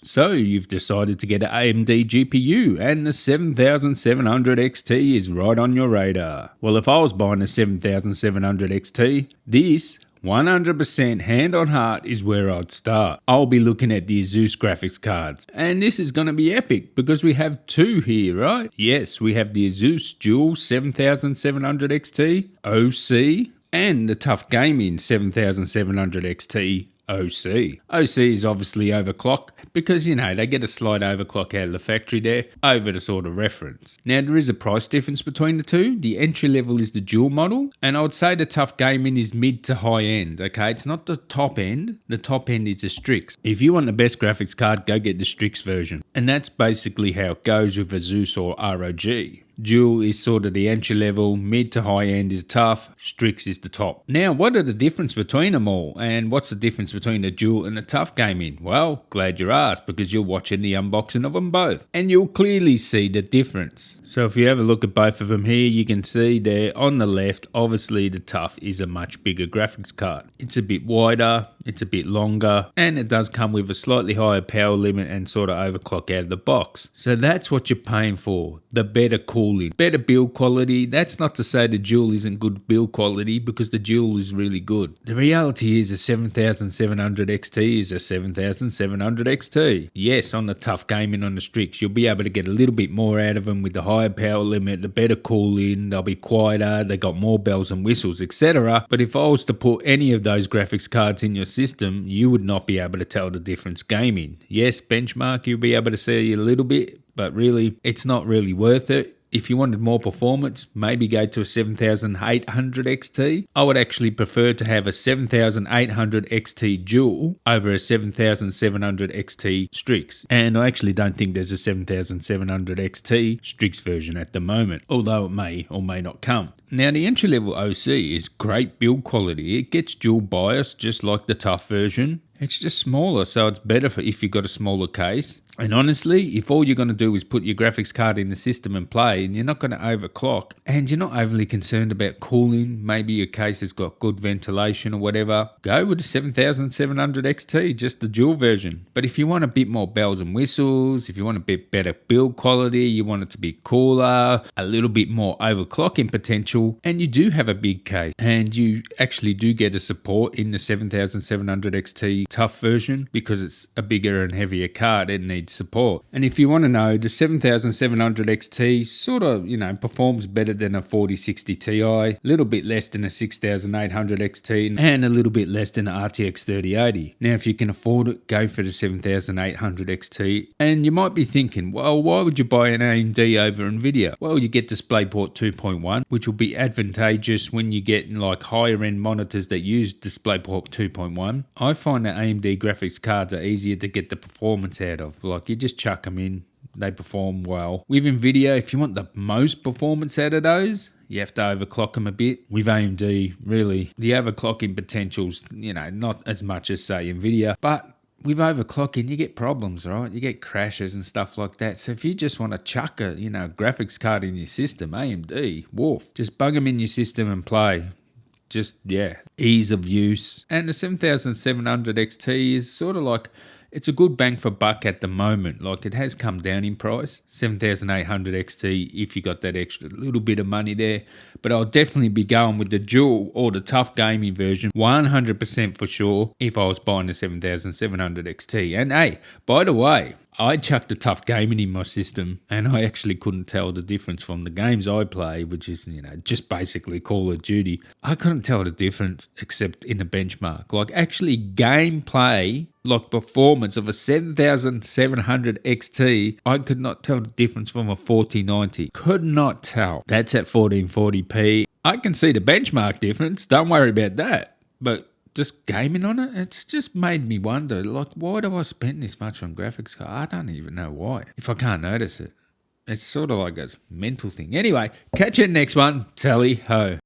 So you've decided to get an AMD GPU and the 7700 XT is right on your radar. Well, if I was buying a 7700 XT, this 100% hand on heart is where I'd start. I'll be looking at the ASUS graphics cards, and this is going to be epic because we have two here, right? Yes, we have the ASUS Dual 7700 XT OC and the TUF Gaming 7700 XT OC. OC is obviously overclock because, they get a slight overclock out of the factory there over the sort of reference. Now, there is a price difference between the two. The entry level is the dual model, and I would say the TUF Gaming is mid to high end, okay? It's not the top end. The top end is the Strix. If you want the best graphics card, go get the Strix version. And that's basically how it goes with ASUS or ROG. Dual is sort of the entry level, mid to high end is TUF, Strix is the top. Now, what are the difference between them all? And what's the difference between the Dual and the TUF Gaming? Well, glad you asked because you're watching the unboxing of them both. And you'll clearly see the difference. So if you have a look at both of them here, you can see there on the left, obviously the TUF is a much bigger graphics card. It's a bit wider, it's a bit longer, and it does come with a slightly higher power limit and sort of overclock out of the box. So that's what you're paying for, the better cooling. Better build quality. That's not to say the Dual isn't good build quality because the Dual is really good. The reality is a 7700 XT is a 7700 XT. Yes, on the TUF Gaming on the Strix, you'll be able to get a little bit more out of them with the higher power limit, the better cooling, they'll be quieter, they got more bells and whistles, etc. But if I was to put any of those graphics cards in your system, you would not be able to tell the difference gaming. Yes, benchmark, you'll be able to see a little bit, but really, it's not really worth it. If you wanted more performance, maybe go to a 7800 XT. I would actually prefer to have a 7800 XT Dual over a 7700 XT Strix. And I actually don't think there's a 7700 XT Strix version at the moment, although it may or may not come. Now, the entry-level OC is great build quality. It gets dual bias just like the TUF version. It's just smaller, so it's better for if you've got a smaller case. And honestly, if all you're going to do is put your graphics card in the system and play, and you're not going to overclock, and you're not overly concerned about cooling, maybe your case has got good ventilation or whatever, go with the 7700 XT, just the dual version. But if you want a bit more bells and whistles, if you want a bit better build quality, you want it to be cooler, a little bit more overclocking potential, and you do have a big case, and you actually do get a support in the 7700 XT TUF version because it's a bigger and heavier card, it needs support. And if you want to know, the 7700 XT sort of, performs better than a 4060 Ti, a little bit less than a 6800 XT, and a little bit less than an RTX 3080. Now, if you can afford it, go for the 7800 XT. And you might be thinking, well, why would you buy an AMD over Nvidia? Well, you get DisplayPort 2.1, which will be advantageous when you get like higher end monitors that use DisplayPort 2.1. I find that AMD graphics cards are easier to get the performance out of. Like, you just chuck them in, they perform well. With Nvidia, if you want the most performance out of those, you have to overclock them a bit. With AMD, really, the overclocking potential's, not as much as, say, Nvidia, but with overclocking, you get problems, right? You get crashes and stuff like that. So if you just want to chuck a, graphics card in your system, AMD, woof, just bug them in your system and play. Ease of use. And the 7700 XT is sort of like, it's a good bang for buck at the moment. Like, it has come down in price. 7800 XT if you got that extra little bit of money there. But I'll definitely be going with the Dual or the TUF Gaming version 100% for sure if I was buying the 7700 XT. And hey, by the way, I chucked the TUF Gaming in my system and I actually couldn't tell the difference from the games I play, which is, just basically Call of Duty. I couldn't tell the difference except in the benchmark. Like, actually gameplay, like performance of a 7700 XT, I could not tell the difference from a 4090. Could not tell. That's at 1440p. I can see the benchmark difference. Don't worry about that. But just gaming on it, it's just made me wonder, like, why do I spend this much on graphics card? I don't even know why, if I can't notice it. It's sort of like a mental thing. Anyway, catch you next one. Tally ho.